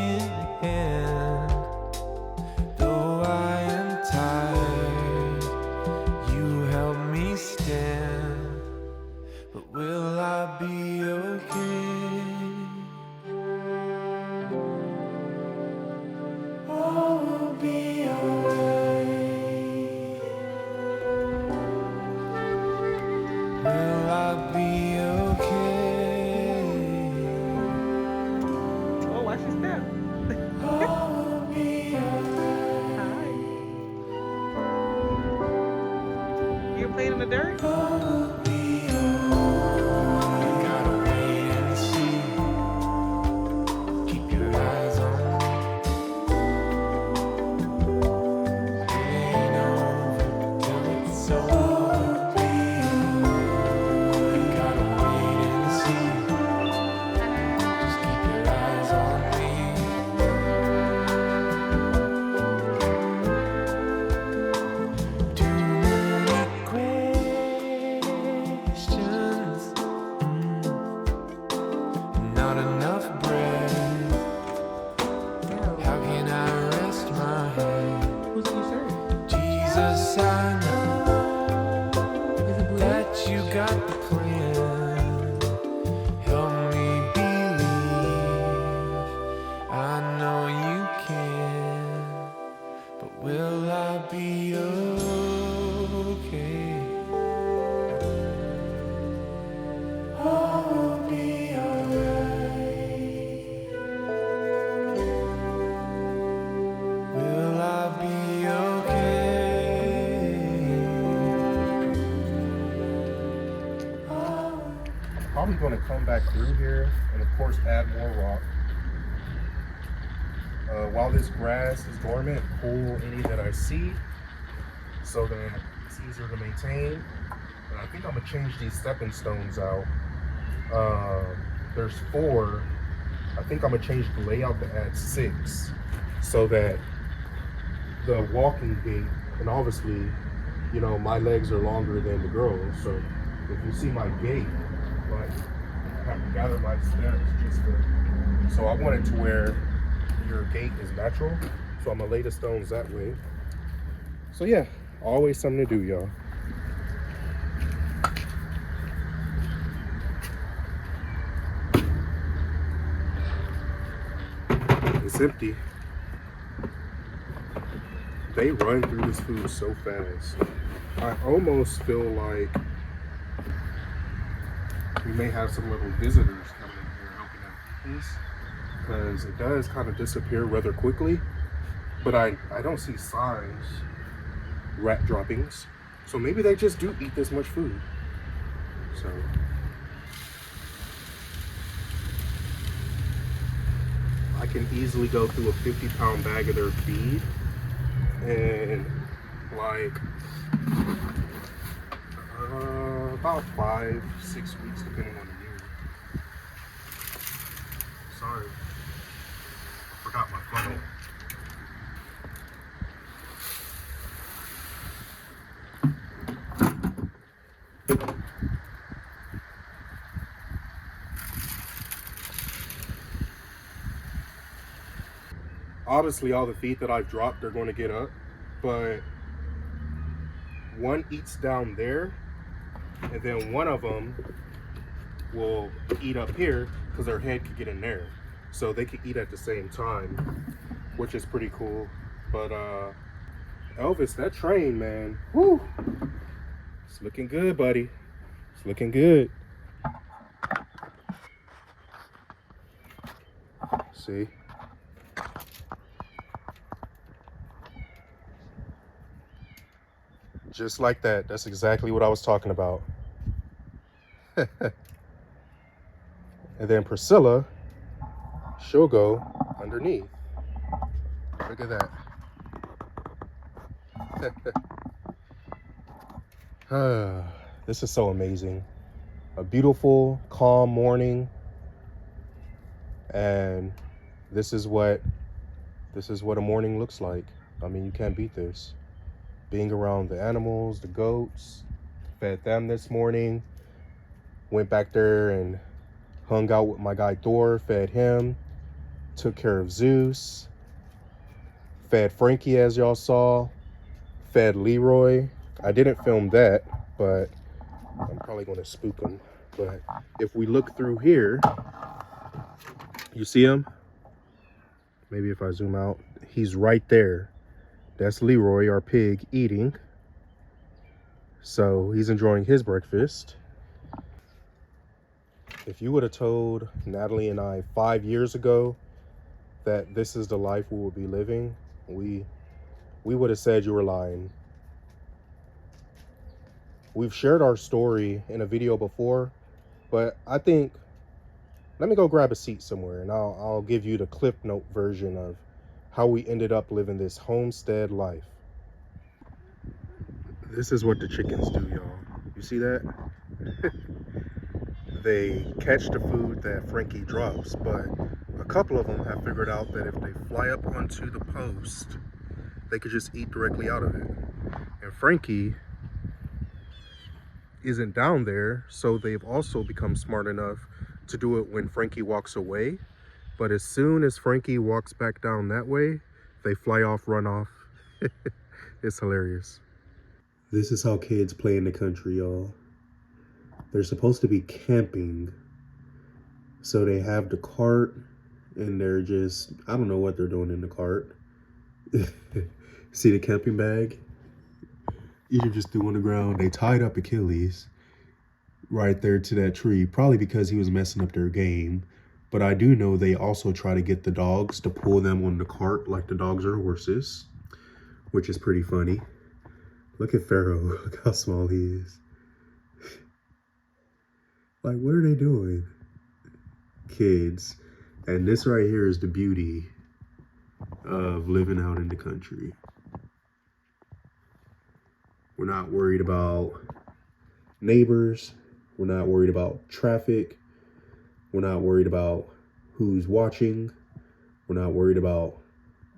in hand. Though I am tired, you help me stand. But will I be okay? All will be alright. Will I be okay? Oh, watch your step. All will be alright. Hi. You're playing in the dirt? All will be alright. You gotta wait and see. Keep your eyes on me. It ain't over till it's over. You gotta wait and see. Just keep your eyes on me. Too many questions, and not enough bread. How can I rest my head? Who's in your shirt? Jesus, I know Is it blue? that you got the plan. Help me believe. I know you can, but will I be okay? All will be alright. Will I be okay? Probably going to come back through here and of course add more rock. While this grass is dormant, pull any that I see so that it's easier to maintain. And I think I'm gonna change these stepping stones out. There's 4. I think I'm gonna change the layout to add 6 so that the walking gait, and obviously, you know, my legs are longer than the girls, so if you see my gait, like I have to gather my steps just to, so I want it to where your gait is natural, so I'm gonna lay the stones that way. So yeah, always something to do, y'all. It's empty. They run through this food so fast. I almost feel like we may have some little visitors coming in here helping out this, because it does kind of disappear rather quickly, but I don't see signs, rat droppings, so maybe they just do eat this much food. So I can easily go through a 50-pound bag of their feed and like about 5-6 weeks depending on the year. Sorry, forgot my funnel. Obviously all the feed that I've dropped they're going to get up, but one eats down there and then one of them will eat up here because their head could get in there, so they could eat at the same time, which is pretty cool. But Elvis, that train, man, whoo, it's looking good, buddy. It's looking good. See, just like that. That's exactly what I was talking about. And then Priscilla, she'll go underneath. Look at that. This is so amazing. A beautiful, calm morning. And this is what a morning looks like. I mean, you can't beat this. Being around the animals, the goats, fed them this morning. Went back there and hung out with my guy Thor, fed him. took care of Zeus, fed Frankie as y'all saw, fed Leroy. I didn't film that, but I'm probably going to spook him. But if we look through here, you see him? Maybe if I zoom out, he's right there. That's Leroy, our pig, eating. So he's enjoying his breakfast. If you would have told Natalie and I 5 years ago that this is the life we would be living, we would have said you were lying. We've shared our story in a video before, but I think, let me go grab a seat somewhere and I'll give you the clip note version of how we ended up living this homestead life. This is what the chickens do, y'all. You see that? They catch the food that Frankie drops, but a couple of them have figured out that if they fly up onto the post, they could just eat directly out of it. And Frankie isn't down there, so they've also become smart enough to do it when Frankie walks away. But as soon as Frankie walks back down that way, they fly off, run off. It's hilarious. This is how kids play in the country, y'all. They're supposed to be camping, so they have the cart and they're just, I don't know what they're doing in the cart. See the camping bag? Egypt just threw on the ground. They tied up Achilles right there to that tree, probably because he was messing up their game. But I do know they also try to get the dogs to pull them on the cart like the dogs are horses, which is pretty funny. Look at Pharaoh. Look how small he is. Like, what are they doing? Kids. And this right here is the beauty of living out in the country. We're not worried about neighbors. We're not worried about traffic. We're not worried about who's watching. We're not worried about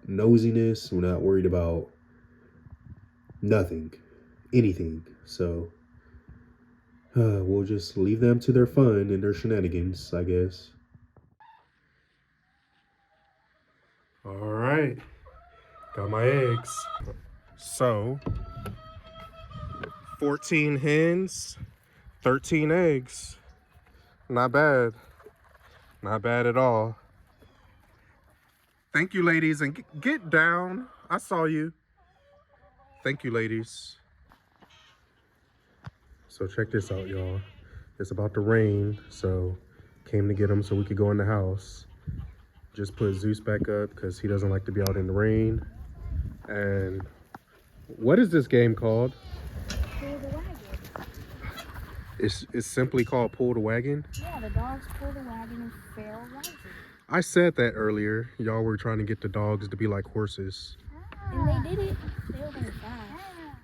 nosiness. We're not worried about nothing, anything. So we'll just leave them to their fun and their shenanigans, I guess. All right, got my eggs. So 14 hens, 13 eggs. Not bad. Not bad at all. Thank you, ladies, and get down. I saw you. Thank you, ladies. So check this out, y'all. It's about to rain, so came to get him so we could go in the house. Just put Zeus back up because he doesn't like to be out in the rain. And what is this game called? Pull the wagon. It's simply called Pull the Wagon? Yeah, the dogs pull the wagon and Pharaoh rides it. I said that earlier. Y'all were trying to get the dogs to be like horses. And they did it. They were going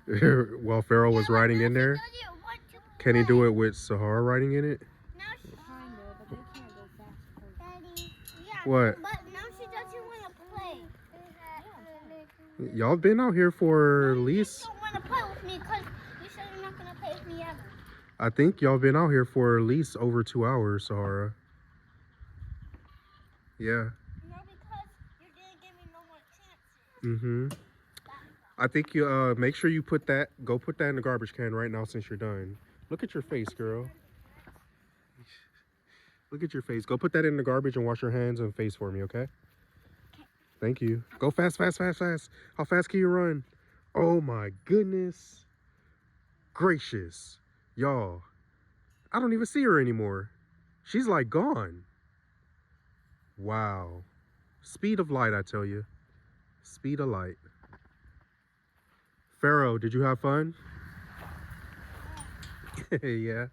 fast. While Pharaoh was riding in there. Can he do it with Sahara riding in it? Kind of, but they can't go fast. Daddy, yeah, What? but now she doesn't want to play. Y'all been out here for at You least, don't want to play with me because you said you're not going to play with me ever. I think y'all been out here for at least over 2 hours, Sahara. Yeah. No, because you didn't give me no more chances. Mm-hmm. I think you make sure you go put that in the garbage can right now since you're done. Look at your face, girl. Look at your face. Go put that in the garbage and wash your hands and face for me, okay? Thank you. Go fast, fast, fast, fast. How fast can you run? Oh my goodness gracious. Y'all, I don't even see her anymore. She's like gone. Wow. Speed of light, I tell you. Speed of light. Pharaoh, did you have fun? Yeah.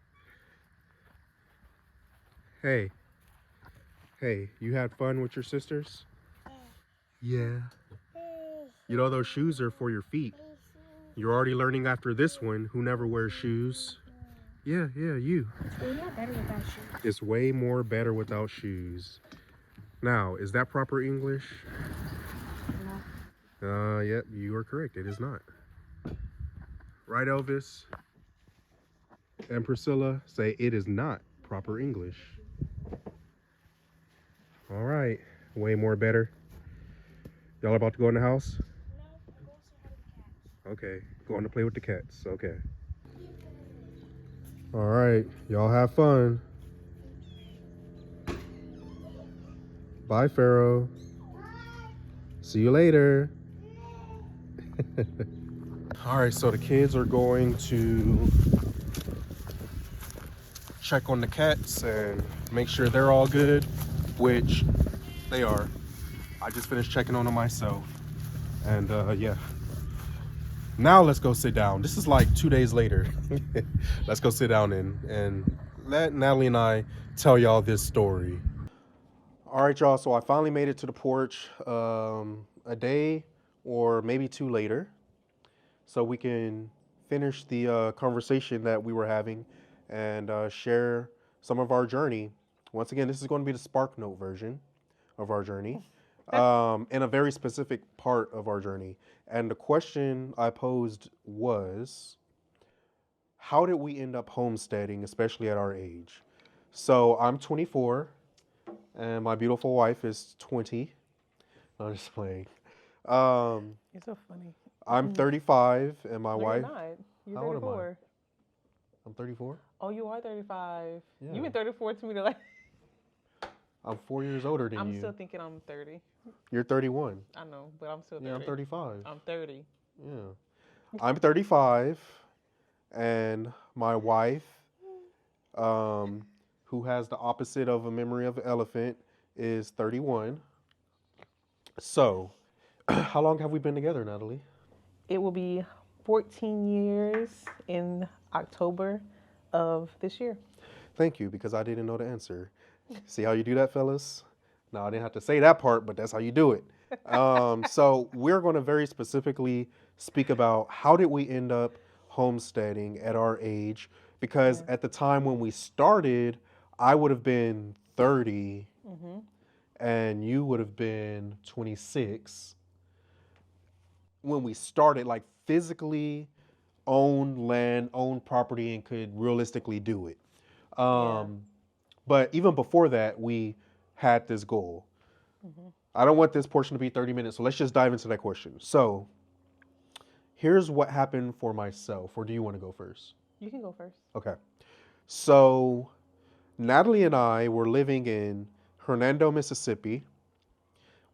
Hey. Hey, you had fun with your sisters? Yeah. You know those shoes are for your feet. You're already learning after this one who never wears shoes. Yeah, you. It's way more better without shoes. It's way more better without shoes. Now, is that proper English? No. Yep, you are correct. It is not. Right, Elvis? And Priscilla say it is not proper English. All right, Way more better. Y'all about to go in the house? No, I'm going to say hi to the cats. Okay. Going to play with the cats. Okay. All right. Y'all have fun. Bye, Pharaoh. See you later. All right, so the kids are going to check on the cats and make sure they're all good, which they are. I just finished checking on them myself. And yeah. Now let's go sit down. This is like 2 days later. Let's go sit down and let Natalie and I tell y'all this story. All right, y'all. So I finally made it to the porch a day or maybe 2 later, so we can finish the conversation that we were having and share some of our journey. Once again, this is going to be the Spark Note version of our journey, and a very specific part of our journey. And the question I posed was, how did we end up homesteading, especially at our age? So I'm 24, and my beautiful wife is 20. No, I'm just playing. You're so funny. I'm 35, and my No, wife. You're not. You're How old am I? 34. I'm 34. Oh, you are 35. Yeah. You mean 34 to me to like. I'm 4 years older than I'm you. still thinking I'm 30. You're 31. I know, but I'm still 30. Yeah, I'm 35. I'm 30. Yeah. I'm 35, and my wife, who has the opposite of a memory of an elephant, is 31. So, how long have we been together, Natalie? It will be 14 years in October of this year. Thank you, because I didn't know the answer. See how you do that, fellas? No, I didn't have to say that part, but that's how you do it. So we're going to very specifically speak about how did we end up homesteading at our age, because at the time when we started, I would have been 30 and you would have been 26. When we started, like physically owned land, owned property, and could realistically do it. But even before that, we had this goal. I don't want this portion to be 30 minutes, so let's just dive into that question. So here's what happened for myself, or do you want to go first? You can go first. Okay. So Natalie and I were living in Hernando, Mississippi.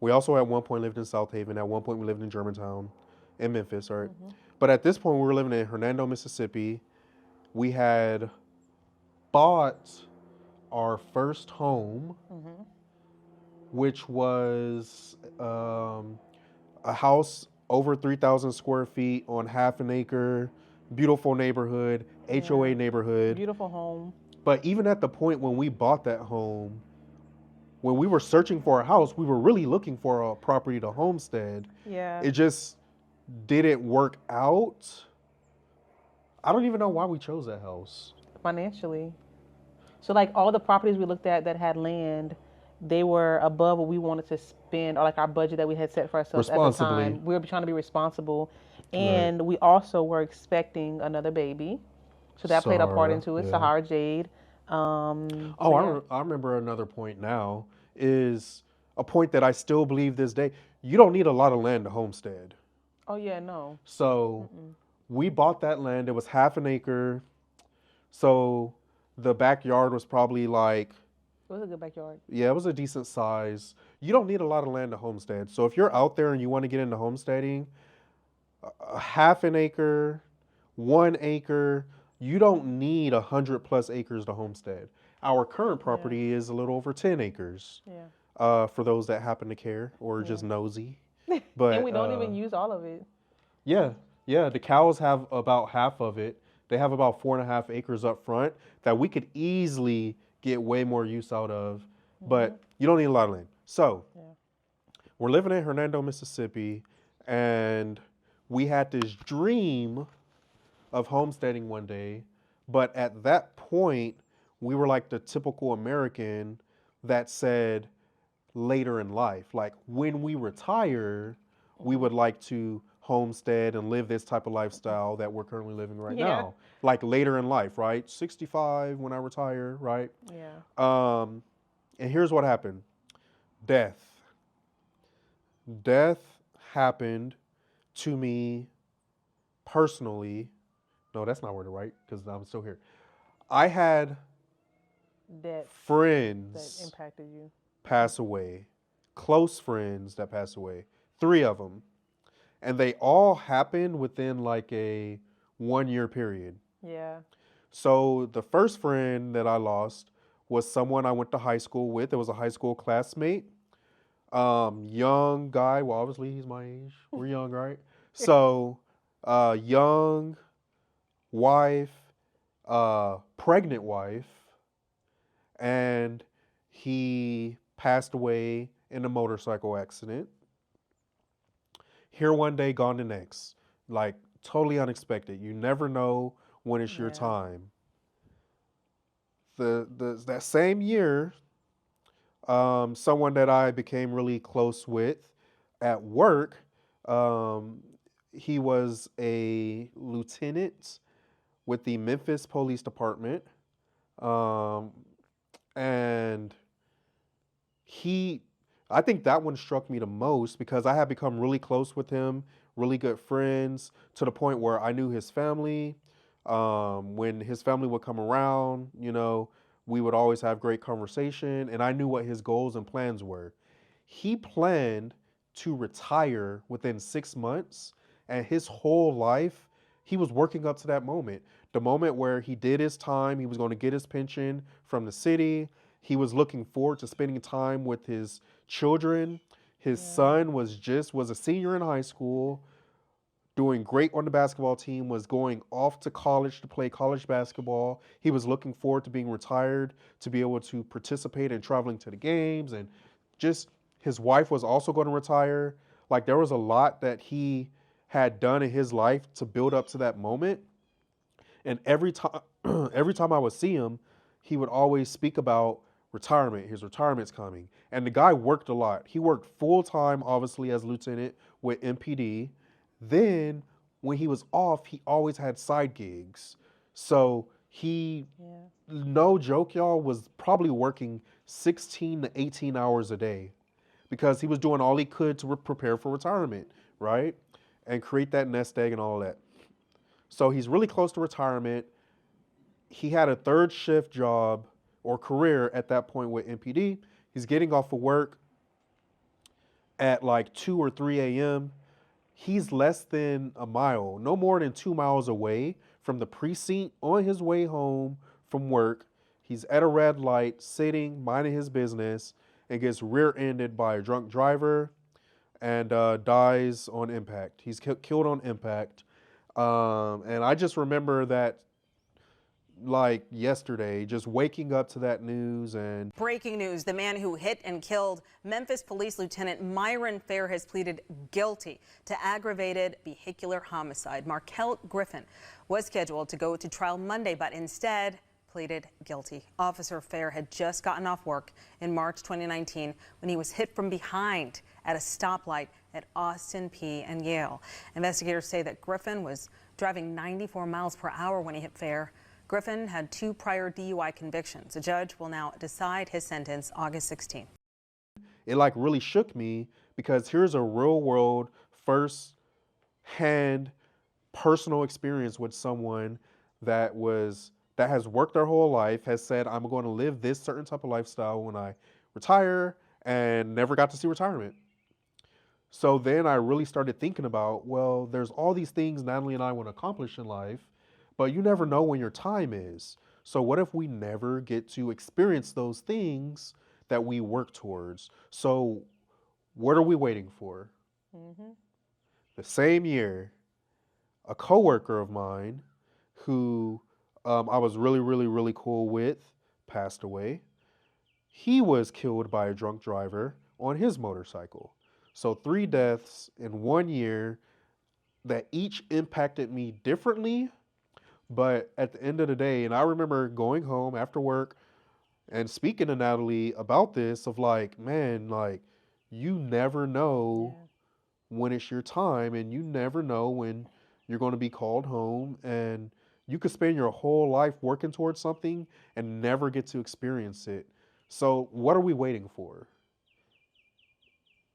We also at one point lived in South Haven. At one point we lived in Germantown in Memphis, right? But at this point we were living in Hernando, Mississippi. We had bought our first home, which was a house over 3,000 square feet on half an acre, beautiful neighborhood, HOA neighborhood. Beautiful home. But even at the point when we bought that home, when we were searching for a house, we were really looking for a property to homestead. Yeah. It just didn't work out. I don't even know why we chose that house. Financially. So like all the properties we looked at that had land, they were above what we wanted to spend, or like our budget that we had set for ourselves at the time. We were trying to be responsible. And we also were expecting another baby. So that played a part into it. Yeah. Sahara Jade. I remember another point now, is a point that I still believe this day. You don't need a lot of land to homestead. Oh yeah, no. So we bought that land. It was half an acre. So the backyard was probably like, It was a good backyard. yeah, it was a decent size. You don't need a lot of land to homestead. So if you're out there and you want to get into homesteading, a half an acre, 1 acre, you don't need 100+ acres to homestead. Our current property is a little over 10 acres. Yeah. For those that happen to care or just nosy. But And we don't even use all of it. Yeah. The cows have about half of it. They have about 4.5 acres up front that we could easily get way more use out of. But you don't need a lot of land. So we're living in Hernando, Mississippi, and we had this dream of homesteading one day. But at that point, we were like the typical American that said later in life, like when we retire, we would like to homestead and live this type of lifestyle that we're currently living right now. Like later in life, right? 65 when I retire, right? Yeah. And here's what happened. Death. death happened to me personally. No, that's not word right because I'm still here. I had That friends impacted you. pass away, close friends that pass away, 3 of them. And they all happened within like a 1 year period. Yeah. So the first friend that I lost was someone I went to high school with. It was a high school classmate. Young guy. Well, obviously he's my age. We're young, right? So, young wife, pregnant wife, and he passed away in a motorcycle accident. Here one day, gone the next. Like totally unexpected. You never know when it's your time. That same year, someone that I became really close with at work, he was a lieutenant with the Memphis Police Department, um, and he, I think that one struck me the most because I had become really close with him, really good friends, to the point where I knew his family. When his family would come around, we would always have great conversation, and I knew what his goals and plans were. He planned to retire within 6 months, and his whole life, he was working up to that moment. The moment where he did his time, he was going to get his pension from the city. He was looking forward to spending time with his children. His son was a senior in high school, doing great on the basketball team, was going off to college to play college basketball. He was looking forward to being retired, to be able to participate in traveling to the games, and just his wife was also going to retire. Like there was a lot that he had done in his life to build up to that moment. And every time every time I would see him, he would always speak about retirement. His retirement's coming. And the guy worked a lot. He worked full time, obviously, as lieutenant with MPD. Then when he was off, he always had side gigs. So he, no joke, y'all, was probably working 16 to 18 hours a day because he was doing all he could to prepare for retirement, right? And create that nest egg and all of that. So he's really close to retirement. He had a third shift job or career at that point with MPD. He's getting off of work at like 2 or 3 a.m. He's less than a mile, no more than 2 miles away from the precinct on his way home from work. He's at a red light, sitting, minding his business, and gets rear-ended by a drunk driver and dies on impact. He's killed on impact. And I just remember that like yesterday, just waking up to that news. And breaking news, the man who hit and killed Memphis Police Lieutenant Myron Fair has pleaded guilty to aggravated vehicular homicide. Markel Griffin was scheduled to go to trial Monday, but instead pleaded guilty. Officer Fair had just gotten off work in March 2019 when he was hit from behind at a stoplight at Austin P and Yale. Investigators say that Griffin was driving 94 miles per hour when he hit Fair. Griffin had 2 prior DUI convictions. A judge will now decide his sentence August 16th. It like really shook me because here's a real world, first hand personal experience with someone that has worked their whole life, has said, I'm going to live this certain type of lifestyle when I retire, and never got to see retirement. So then I really started thinking about, well, there's all these things Natalie and I want to accomplish in life, but you never know when your time is. So what if we never get to experience those things that we work towards? So what are we waiting for? Mm-hmm. The same year, a coworker of mine who I was really, really, really cool with passed away. He was killed by a drunk driver on his motorcycle. So 3 deaths in 1 year that each impacted me differently. But at the end of the day, and I remember going home after work and speaking to Natalie about this of like, man, like you never know when it's your time, and you never know when you're going to be called home, and you could spend your whole life working towards something and never get to experience it. So what are we waiting for?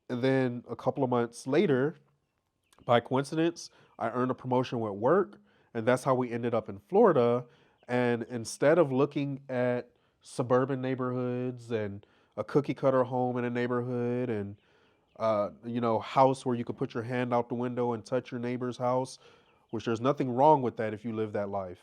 And then a couple of months later, by coincidence, I earned a promotion with work, and that's how we ended up in Florida. And instead of looking at suburban neighborhoods and a cookie cutter home in a neighborhood and house where you could put your hand out the window and touch your neighbor's house, which there's nothing wrong with that if you live that life.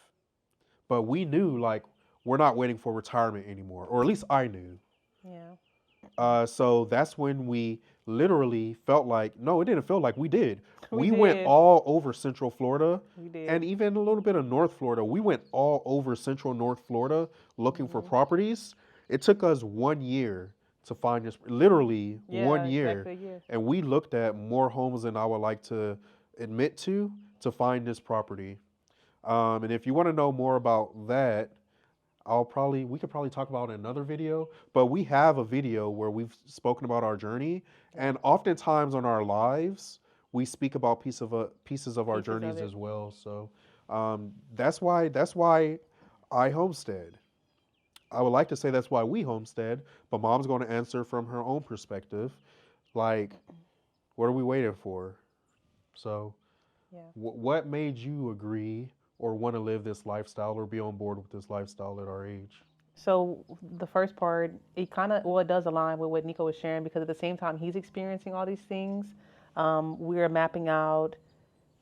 But we knew, like, we're not waiting for retirement anymore, or at least I knew. Yeah. So that's when we literally felt like, no, it didn't feel like we did. We did. went all over Central Florida We did. and even a little bit of North Florida. We went all over Central North Florida looking for properties. It took us 1 year to find this, literally 1 year. Exactly, yeah. And we looked at more homes than I would like to admit to find this property. And if you want to know more about that, we could probably talk about it in another video, but we have a video where we've spoken about our journey, and oftentimes on our lives, we speak about pieces of our journeys as well. So that's why I homestead. I would like to say that's why we homestead, but Mom's going to answer from her own perspective. Like, what are we waiting for? So what made you agree or want to live this lifestyle or be on board with this lifestyle at our age? So the first part, it does align with what Nico was sharing, because at the same time he's experiencing all these things, we're mapping out,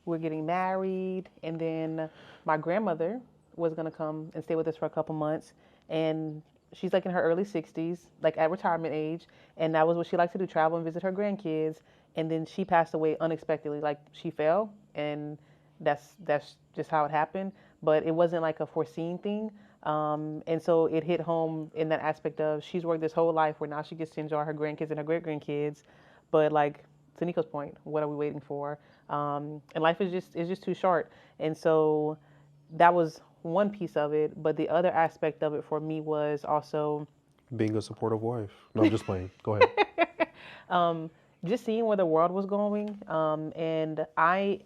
we're getting married, and then my grandmother was going to come and stay with us for a couple months, and she's like in her early 60s, like at retirement age, and that was what she liked to do, travel and visit her grandkids. And then she passed away unexpectedly, like she fell, and that's just how it happened. But it wasn't like a foreseen thing. And so it hit home in that aspect of, she's worked this whole life where now she gets to enjoy her grandkids and her great-grandkids. But like, to Nico's point, what are we waiting for? And life is just too short. And so that was one piece of it. But the other aspect of it for me was also being a supportive wife. No, I'm just playing. Go ahead. Just seeing where the world was going. And I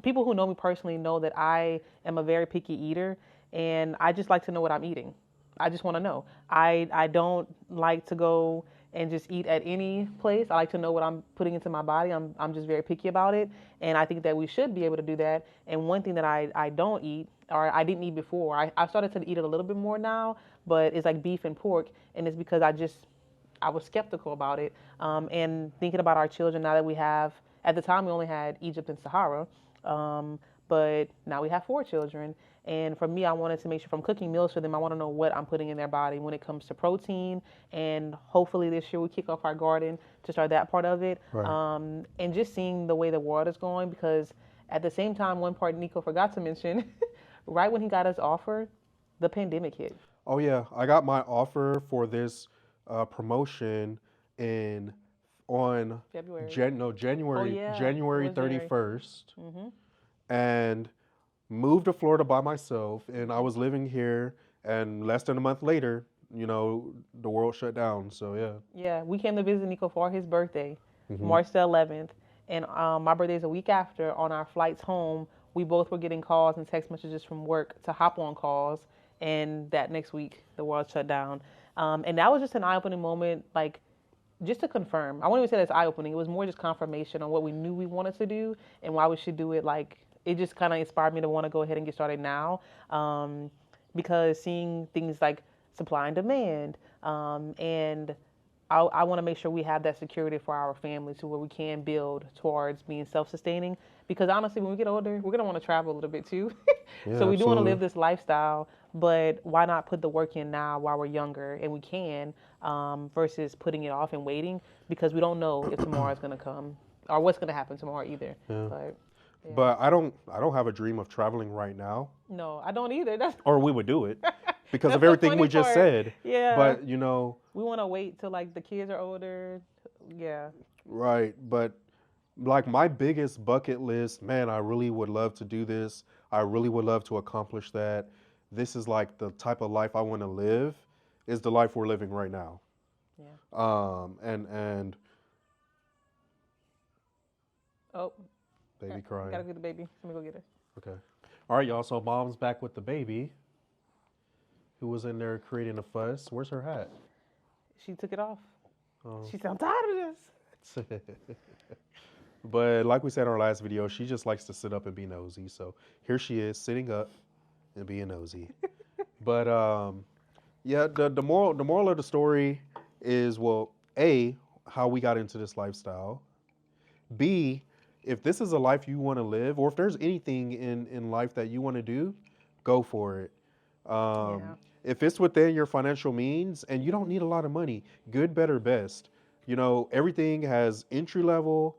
people who know me personally know that I am a very picky eater, and I just like to know what I'm eating. I just want to know. I don't like to go and just eat at any place. I like to know what I'm putting into my body. I'm just very picky about it, and I think that we should be able to do that. And one thing that I don't eat, or I didn't eat before, I started to eat it a little bit more now, but it's like beef and pork, and it's because I was skeptical about it, and thinking about our children now that we have, at the time we only had Egypt and Sahara, but now we have 4 children. And for me, I wanted to make sure if I'm cooking meals for them, I want to know what I'm putting in their body when it comes to protein. And hopefully this year we kick off our garden to start that part of it. Right. And just seeing the way the world is going, because at the same time, one part Nico forgot to mention, right when he got his offer, the pandemic hit. Oh yeah, I got my offer for this promotion on February. January 31st, and moved to Florida by myself, and I was living here, and less than a month later, the world shut down. So yeah, we came to visit Nico for his birthday, March the 11th, and my birthday is a week after. On our flights home, we both were getting calls and text messages from work to hop on calls, and that next week the world shut down. And that was just an eye-opening moment, like, just to confirm. I won't even say that's eye-opening. It was more just confirmation on what we knew we wanted to do and why we should do it. Like, it just kind of inspired me to want to go ahead and get started now, because seeing things like supply and demand, and I want to make sure we have that security for our families to where we can build towards being self-sustaining. Because honestly, when we get older, we're going to want to travel a little bit too. Yeah, so we do want to absolutely. live this lifestyle, but why not put the work in now while we're younger and we can, versus putting it off and waiting, because we don't know if tomorrow is going to come or what's going to happen tomorrow either. Yeah. Yeah. But I don't have a dream of traveling right now. No, I don't either. Or we would do it because That's of the everything funny we just part. said. Yeah. But we want to wait till like the kids are older. Yeah. Right. But like my biggest bucket list, man, I really would love to do this. I really would love to accomplish that. This is like the type of life I want to live, is the life we're living right now. Yeah. And Oh. baby crying. Gotta get the baby. Let me go get her. Okay. All right, y'all. So Mom's back with the baby, who was in there creating a fuss. Where's her hat? She took it off. Oh. She said, I'm tired of this. But like we said in our last video, she just likes to sit up and be nosy. So here she is sitting up and being nosy. But yeah, the moral of the story is, well, A, how we got into this lifestyle. B, if this is a life you want to live, or if there's anything in life that you want to do, go for it. If it's within your financial means and you don't need a lot of money, good, better, best. You know, everything has entry level,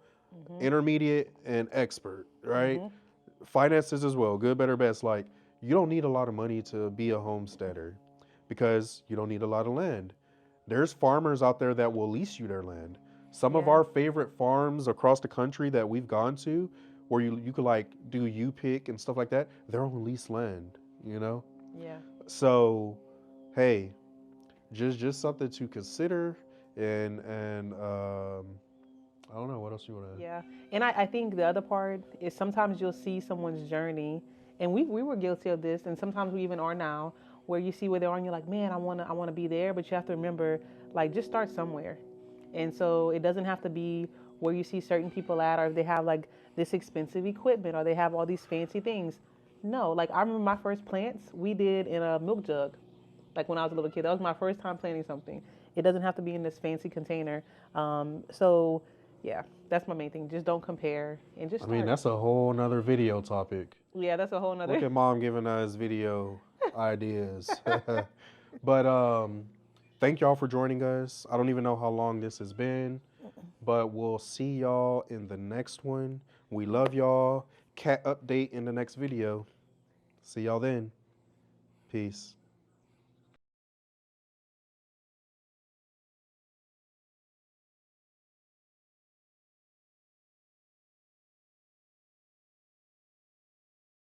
intermediate, and expert, right? Finances as well, good, better, best. Like, you don't need a lot of money to be a homesteader because you don't need a lot of land. There's farmers out there that will lease you their land. Some of our favorite farms across the country that we've gone to, where you could like do U-pick and stuff like that, they're on leased land, you know? Yeah. So, hey, just something to consider, and I don't know what else you want to. Yeah, and I think the other part is sometimes you'll see someone's journey, and we were guilty of this, and sometimes we even are now, where you see where they're on, you're like, man, I wanna be there, but you have to remember, like, just start somewhere. And so it doesn't have to be where you see certain people at, or if they have like this expensive equipment, or they have all these fancy things. No, like I remember my first plants we did in a milk jug, like when I was a little kid. That was my first time planting something. It doesn't have to be in this fancy container. So yeah, that's my main thing. Just don't compare and just start. I mean, that's a whole nother video topic. Yeah, that's a whole nother. Look at Mom giving us video ideas. But thank y'all for joining us. I don't even know how long this has been, but we'll see y'all in the next one. We love y'all. Cat update in the next video. See y'all then. Peace.